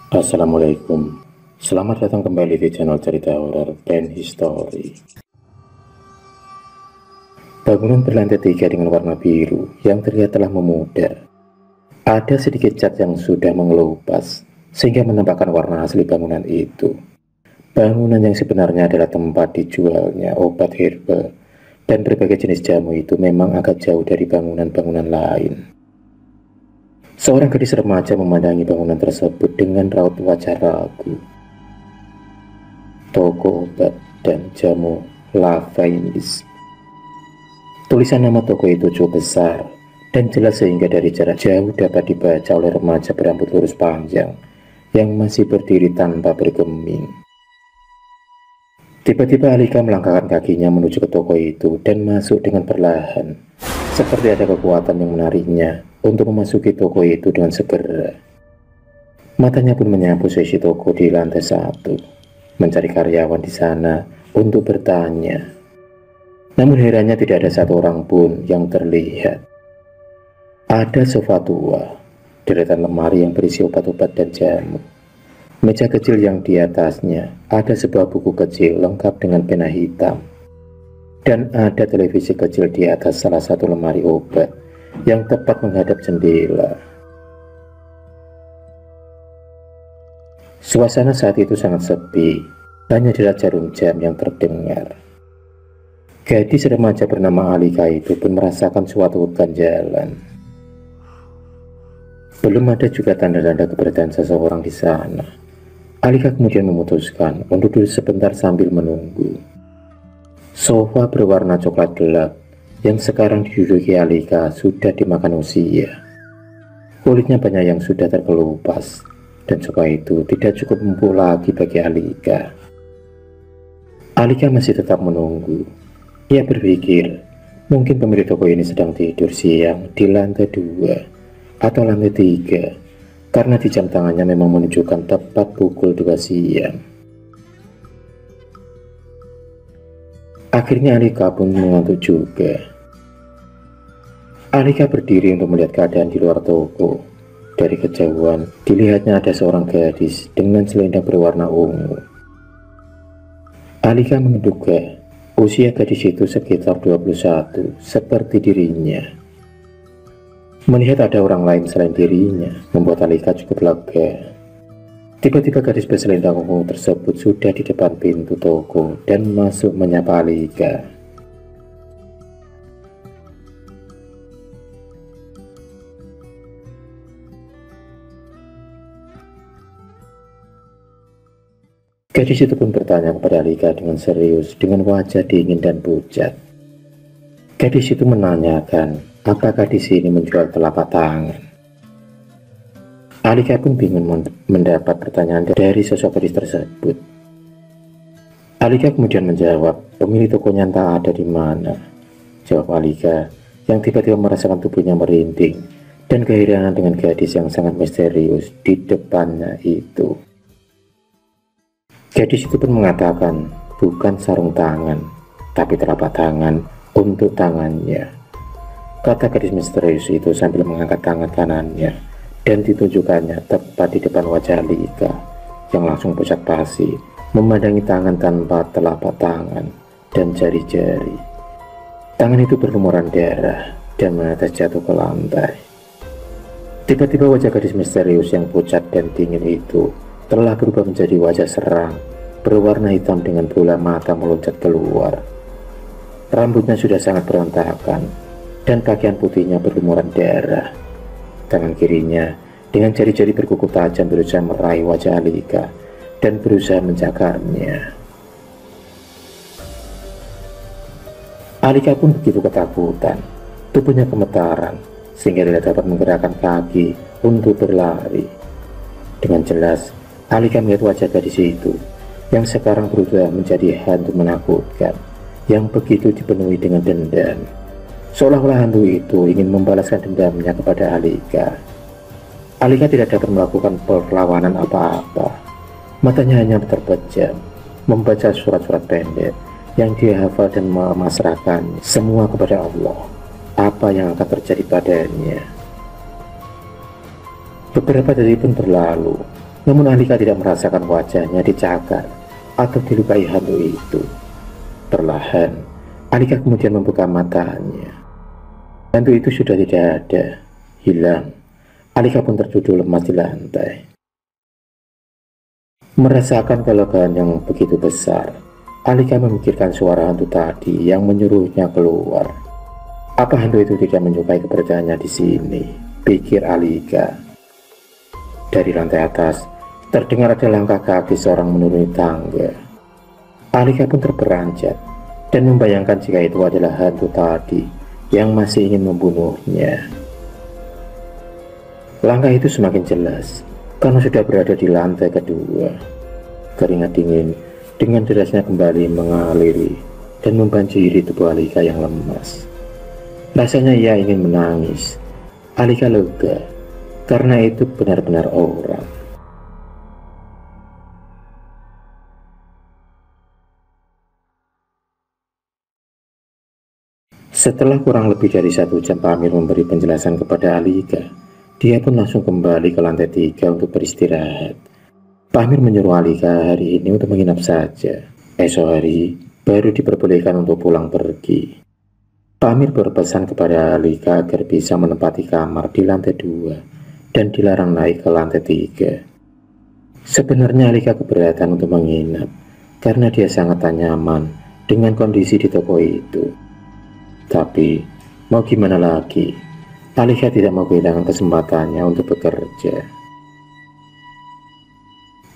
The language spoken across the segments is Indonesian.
Assalamualaikum. Selamat datang kembali di channel cerita horor dan history. Bangunan berlantai 3 dengan warna biru yang terlihat telah memudar. Ada sedikit cat yang sudah mengelupas sehingga menampakkan warna asli bangunan itu. Bangunan yang sebenarnya adalah tempat dijualnya obat herbal dan berbagai jenis jamu itu memang agak jauh dari bangunan-bangunan lain. Seorang gadis remaja memandangi bangunan tersebut dengan raut wajah ragu. Toko obat dan jamu Lavainis. Tulisan nama toko itu cukup besar dan jelas sehingga dari jarak jauh dapat dibaca oleh remaja berambut lurus panjang yang masih berdiri tanpa bergeming. Tiba-tiba Alika melangkahkan kakinya menuju ke toko itu dan masuk dengan perlahan, seperti ada kekuatan yang menariknya untuk memasuki toko itu dengan segera. Matanya pun menyapu seisi toko di lantai 1, mencari karyawan di sana untuk bertanya. Namun herannya tidak ada satu orang pun yang terlihat. Ada sofa tua, deretan lemari yang berisi obat-obat dan jamu, meja kecil yang di atasnya ada sebuah buku kecil lengkap dengan pena hitam, dan ada televisi kecil di atas salah satu lemari obat yang tepat menghadap jendela. Suasana saat itu sangat sepi, hanya jerat jarum jam yang terdengar. Gadis remaja bernama Alika itu pun merasakan suatu ganjalan. Belum ada juga tanda-tanda keberadaan seseorang di sana. Alika kemudian memutuskan untuk duduk sebentar sambil menunggu. Sofa berwarna coklat gelap yang sekarang diduduki Alika sudah dimakan usia. Kulitnya banyak yang sudah terkelupas, dan sofa itu tidak cukup empuk lagi bagi Alika. Alika masih tetap menunggu. Ia berpikir, mungkin pemilik toko ini sedang tidur siang di lantai 2 atau lantai 3, karena di jam tangannya memang menunjukkan tepat pukul 2 siang. Akhirnya Alika pun mengantuk juga. Alika berdiri untuk melihat keadaan di luar toko. Dari kejauhan, dilihatnya ada seorang gadis dengan selendang berwarna ungu. Alika menduga usia gadis itu sekitar 21, seperti dirinya. Melihat ada orang lain selain dirinya, membuat Alika cukup lega. Tiba-tiba gadis berselendang ungu tersebut sudah di depan pintu toko dan masuk menyapa Alika. Gadis itu pun bertanya kepada Alika dengan serius, dengan wajah dingin dan pucat. Gadis itu menanyakan apakah di sini menjual telapak tangan. Alika pun bingung mendapat pertanyaan dari sosok gadis tersebut. Alika kemudian menjawab, pemilik tokonya entah ada di mana. Jawab Alika yang tiba-tiba merasakan tubuhnya merinding dan keheranan dengan gadis yang sangat misterius di depannya itu. Gadis itu pun mengatakan bukan sarung tangan, tapi telapak tangan untuk tangannya. Kata gadis misterius itu sambil mengangkat tangan kanannya dan ditunjukkannya tepat di depan wajah Alika yang langsung pucat pasi memandangi tangan tanpa telapak tangan dan jari-jari. Tangan itu berlumuran darah dan menetes jatuh ke lantai. Tiba-tiba wajah gadis misterius yang pucat dan dingin itu telah berubah menjadi wajah seram berwarna hitam dengan bola mata meloncat keluar. Rambutnya sudah sangat berantakan dan pakaian putihnya berlumuran darah. Tangan kirinya dengan jari-jari berkuku tajam berusaha meraih wajah Alika dan berusaha mencakarnya. Alika pun begitu ketakutan, tubuhnya gemetaran sehingga tidak dapat menggerakkan kaki untuk berlari. Dengan jelas, Alika melihat wajah gadis itu yang sekarang berubah menjadi hantu menakutkan yang begitu dipenuhi dengan dendam. Seolah-olah hantu itu ingin membalaskan dendamnya kepada Alika. Alika tidak dapat melakukan perlawanan apa-apa. Matanya hanya terpejam, membaca surat-surat pendek yang dia hafal dan memasrahkan semua kepada Allah. Apa yang akan terjadi padanya? Beberapa detik pun berlalu. Namun Alika tidak merasakan wajahnya dicakar atau dilukai hantu itu. Perlahan, Alika kemudian membuka matanya. Hantu itu sudah tidak ada, hilang. Alika pun terduduk lemas di lantai. Merasakan kelelahan yang begitu besar, Alika memikirkan suara hantu tadi yang menyuruhnya keluar. Apa hantu itu tidak menyukai keberadaannya di sini? Pikir Alika. Dari lantai atas, terdengar ada langkah kaki seorang menuruni tangga. Alika pun terperanjat dan membayangkan jika itu adalah hantu tadi yang masih ingin membunuhnya. Langkah itu semakin jelas karena sudah berada di lantai kedua. Keringat dingin dengan derasnya kembali mengaliri dan membanjiri tubuh Alika yang lemas. Rasanya ia ingin menangis. Alika lega karena itu benar-benar orang. Setelah kurang lebih dari 1 jam Pak Amir memberi penjelasan kepada Alika, dia pun langsung kembali ke lantai 3 untuk beristirahat. Pak Amir menyuruh Alika hari ini untuk menginap saja. Esok hari baru diperbolehkan untuk pulang pergi. Pak Amir berpesan kepada Alika agar bisa menempati kamar di lantai 2 dan dilarang naik ke lantai 3. Sebenarnya Alika keberatan untuk menginap karena dia sangat tak nyaman dengan kondisi di toko itu. Tapi mau gimana lagi, Alika tidak mau kehilangan kesempatannya untuk bekerja.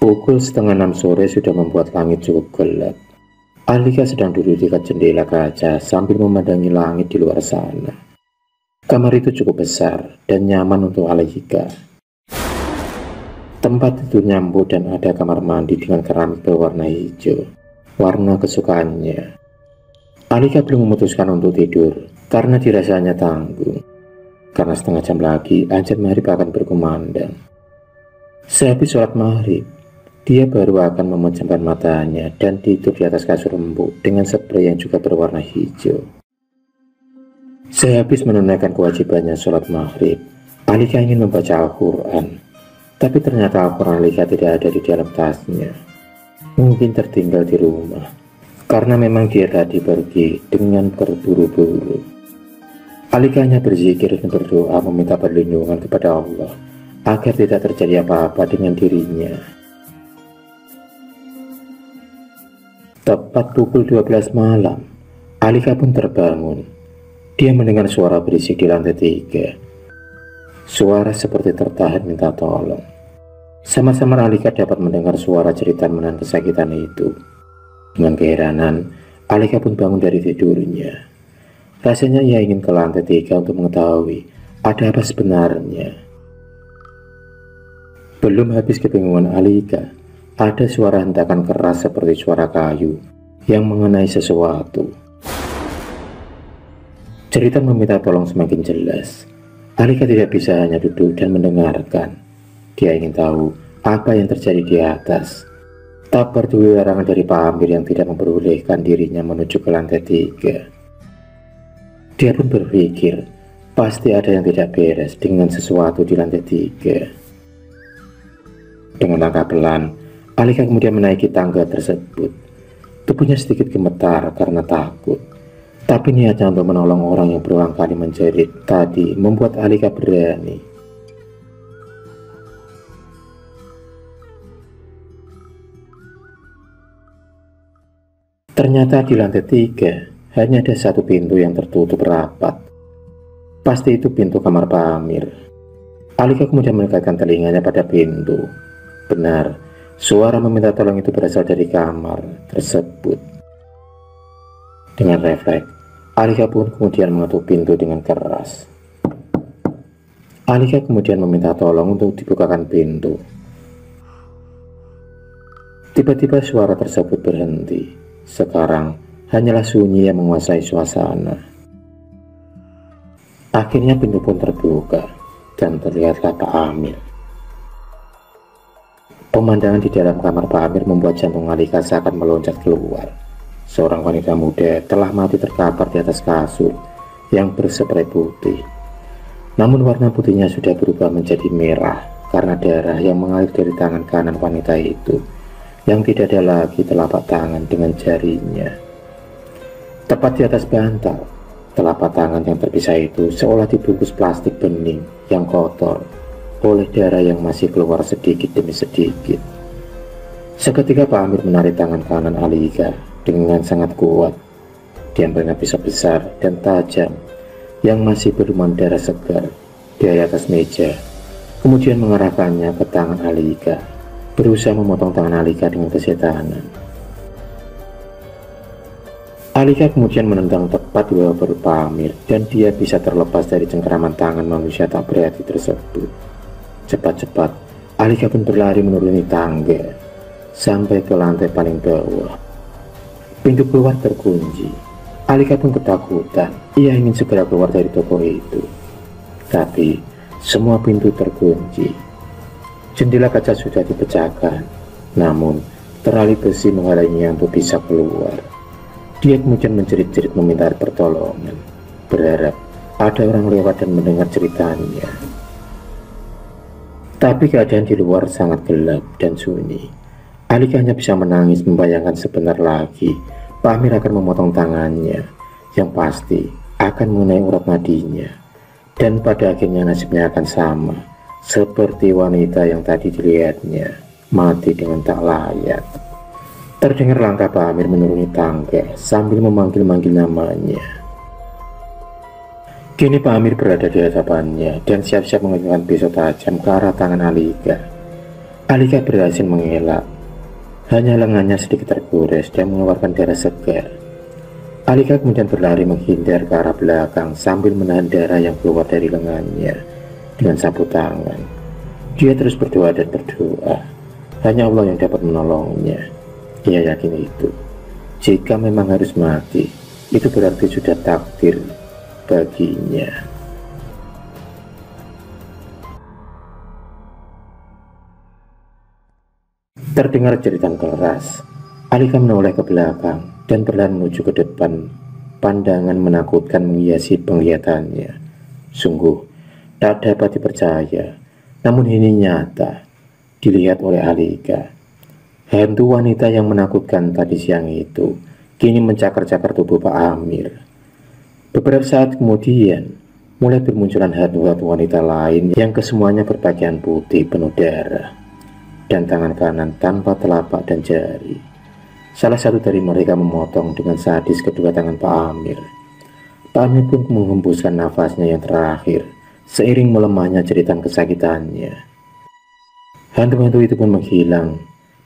Pukul 5:30 sore sudah membuat langit cukup gelap. Alika sedang duduk di dekat jendela kaca sambil memandangi langit di luar sana. Kamar itu cukup besar dan nyaman untuk Alika. Tempat itu nyambut dan ada kamar mandi dengan keramik berwarna hijau, warna kesukaannya. Alika belum memutuskan untuk tidur karena dirasanya tanggung. Karena setengah jam lagi azan maghrib akan berkumandang. Sehabis sholat maghrib, dia baru akan memejamkan matanya dan tidur di atas kasur empuk dengan spray yang juga berwarna hijau. Sehabis menunaikan kewajibannya sholat maghrib, Alika ingin membaca Al-Quran. Tapi ternyata Al-Quran Alika tidak ada di dalam tasnya. Mungkin tertinggal di rumah, karena memang dia tadi pergi dengan terburu-buru. Alika hanya berzikir dan berdoa meminta perlindungan kepada Allah agar tidak terjadi apa-apa dengan dirinya. Tepat pukul 12 malam, Alika pun terbangun. Dia mendengar suara berisik di lantai 3. Suara seperti tertahan minta tolong. Sama-sama Alika dapat mendengar suara cerita menahan kesakitan itu. Dengan keheranan, Alika pun bangun dari tidurnya. Rasanya ia ingin ke lantai 3 untuk mengetahui ada apa sebenarnya. Belum habis kebingungan Alika, ada suara hentakan keras seperti suara kayu yang mengenai sesuatu. Cerita meminta tolong semakin jelas. Alika tidak bisa hanya duduk dan mendengarkan. Dia ingin tahu apa yang terjadi di atas. Tak peduli larangan dari Pak Amir yang tidak memperbolehkan dirinya menuju ke lantai 3. Dia pun berpikir, pasti ada yang tidak beres dengan sesuatu di lantai 3. Dengan langkah pelan, Alika kemudian menaiki tangga tersebut. Tubuhnya sedikit gemetar karena takut. Tapi niatnya untuk menolong orang yang berulang kali menjerit tadi membuat Alika berani. Ternyata di lantai 3 hanya ada satu pintu yang tertutup rapat. Pasti itu pintu kamar Pak Amir. Alika kemudian mendekatkan telinganya pada pintu. Benar, suara meminta tolong itu berasal dari kamar tersebut. Dengan refleks, Alika pun kemudian mengetuk pintu dengan keras. Alika kemudian meminta tolong untuk dibukakan pintu. Tiba-tiba suara tersebut berhenti. Sekarang hanyalah sunyi yang menguasai suasana. Akhirnya pintu pun terbuka dan terlihatlah Pak Amir. Pemandangan di dalam kamar Pak Amir membuat jantung Alika seakan meloncat keluar. Seorang wanita muda telah mati terkapar di atas kasur yang berspray putih. Namun warna putihnya sudah berubah menjadi merah karena darah yang mengalir dari tangan kanan wanita itu, yang tidak ada lagi telapak tangan dengan jarinya. Tepat di atas bantal, telapak tangan yang terpisah itu seolah dibungkus plastik bening yang kotor oleh darah yang masih keluar sedikit demi sedikit. Seketika Pak Amir menarik tangan kanan Alika dengan sangat kuat. Diambilnya pisau besar dan tajam yang masih berlumuran darah segar dari atas meja, kemudian mengarahkannya ke tangan Alika, berusaha memotong tangan Alika dengan kesetanan. Alika kemudian menendang tepat di bawah perut Pak Amir dan dia bisa terlepas dari cengkeraman tangan manusia tak berarti tersebut. Cepat-cepat Alika pun berlari menuruni tangga sampai ke lantai paling bawah. Pintu keluar terkunci. Alika pun ketakutan. Ia ingin segera keluar dari toko itu, tapi semua pintu terkunci. Jendela kaca sudah dipecahkan, namun terali besi menghalanginya untuk bisa keluar. Dia kemudian menjerit-jerit meminta pertolongan, berharap ada orang lewat dan mendengar ceritanya. Tapi keadaan di luar sangat gelap dan sunyi. Alika hanya bisa menangis membayangkan sebentar lagi Pak Amir akan memotong tangannya, yang pasti akan mengenai urat nadinya, dan pada akhirnya nasibnya akan sama seperti wanita yang tadi dilihatnya, mati dengan tak layak. Terdengar langkah Pak Amir menuruni tangga sambil memanggil-manggil namanya. Kini Pak Amir berada di hadapannya dan siap-siap mengeluarkan pisau tajam ke arah tangan Alika. Alika berhasil mengelak. Hanya lengannya sedikit tergores dan mengeluarkan darah segar. Alika kemudian berlari menghindar ke arah belakang sambil menahan darah yang keluar dari lengannya dengan sapu tangan. Dia terus berdoa dan berdoa. Hanya Allah yang dapat menolongnya. Ia yakin itu. Jika memang harus mati, itu berarti sudah takdir baginya. Terdengar jeritan keras. Alika menoleh ke belakang dan perlahan menuju ke depan. Pandangan menakutkan menghiasi penglihatannya. Sungguh tak dapat dipercaya, namun ini nyata dilihat oleh Alika. Hantu wanita yang menakutkan tadi siang itu kini mencakar-cakar tubuh Pak Amir. Beberapa saat kemudian mulai bermunculan hantu-hantu wanita lain yang kesemuanya berpakaian putih penuh darah dan tangan kanan tanpa telapak dan jari. Salah satu dari mereka memotong dengan sadis kedua tangan Pak Amir. Pak Amir pun menghembuskan nafasnya yang terakhir seiring melemahnya jeritan kesakitannya. Hantu-hantu itu pun menghilang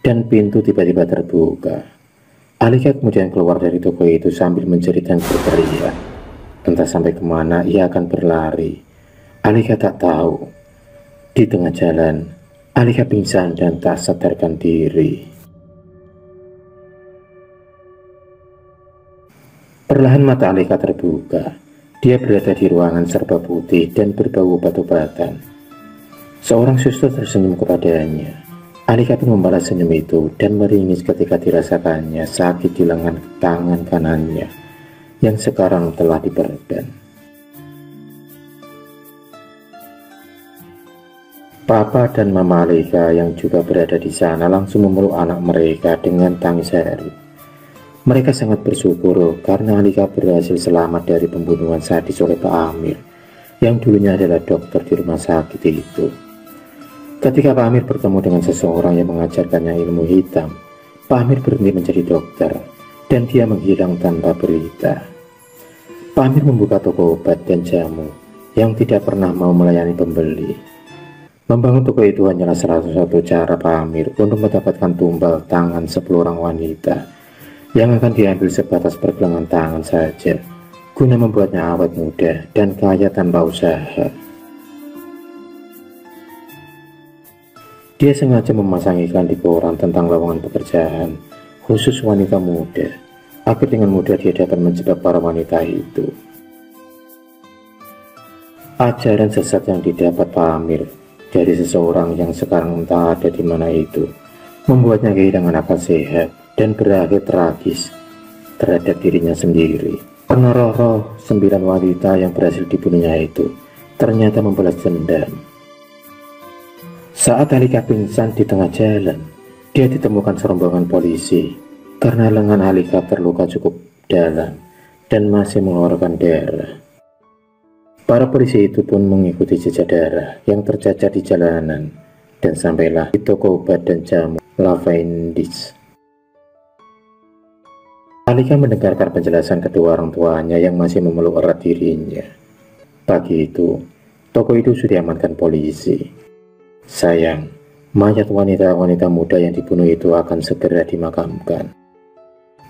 dan pintu tiba-tiba terbuka. Alika kemudian keluar dari toko itu sambil menjerit dan berteriak. Entah sampai kemana ia akan berlari. Alika tak tahu. Di tengah jalan Alika pingsan dan tak sadarkan diri. Perlahan mata Alika terbuka. Dia berada di ruangan serba putih dan berbau obat-obatan. Seorang suster tersenyum kepadanya. Alika pun membalas senyum itu dan meringis ketika dirasakannya sakit di lengan tangan kanannya yang sekarang telah diperban. Papa dan Mama Alika yang juga berada di sana langsung memeluk anak mereka dengan tangis haru. Mereka sangat bersyukur karena Alika berhasil selamat dari pembunuhan sadis oleh Pak Amir yang dulunya adalah dokter di rumah sakit itu. Ketika Pak Amir bertemu dengan seseorang yang mengajarkannya ilmu hitam, Pak Amir berhenti menjadi dokter dan dia menghilang tanpa berita. Pak Amir membuka toko obat dan jamu yang tidak pernah mau melayani pembeli. Membangun toko itu hanyalah salah satu cara Pak Amir untuk mendapatkan tumbal tangan 10 orang wanita yang akan diambil sebatas pergelangan tangan saja, guna membuatnya awet muda dan kaya tanpa usaha. Dia sengaja memasang iklan di koran tentang lowongan pekerjaan khusus wanita muda, agar dengan mudah dia dapat menjebak para wanita itu. Ajaran sesat yang didapat Pak Amir dari seseorang yang sekarang entah ada di mana itu membuatnya kehilangan akal sehat dan berakhir tragis terhadap dirinya sendiri. Karena roh-roh 9 wanita yang berhasil dibunuhnya itu ternyata membalas dendam. Saat Alika pingsan di tengah jalan, dia ditemukan serombongan polisi karena lengan Alika terluka cukup dalam dan masih mengeluarkan darah. Para polisi itu pun mengikuti jejak darah yang tercacar di jalanan dan sampailah di toko obat dan jamu Lavendis. Alika mendengarkan penjelasan kedua orang tuanya yang masih memeluk erat dirinya. Pagi itu, toko itu sudah diamankan polisi. Sayang, mayat wanita-wanita muda yang dibunuh itu akan segera dimakamkan.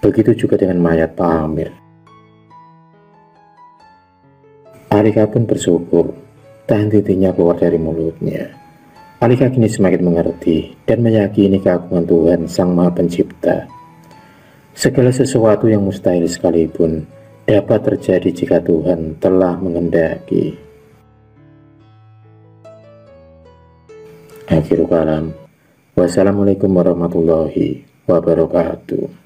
Begitu juga dengan mayat Pak Amir. Alika pun bersyukur, tak henti-hentinya keluar dari mulutnya. Alika kini semakin mengerti dan meyakini keagungan Tuhan Sang Maha Pencipta. Segala sesuatu yang mustahil sekalipun dapat terjadi jika Tuhan telah menghendaki. Akhirul kalam. Wassalamualaikum warahmatullahi wabarakatuh.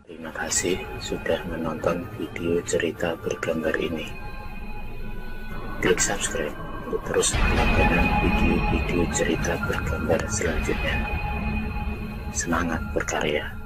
Terima kasih sudah menonton video cerita bergambar ini. Klik subscribe untuk terus mendapatkan video-video cerita bergambar selanjutnya. Semangat berkarya.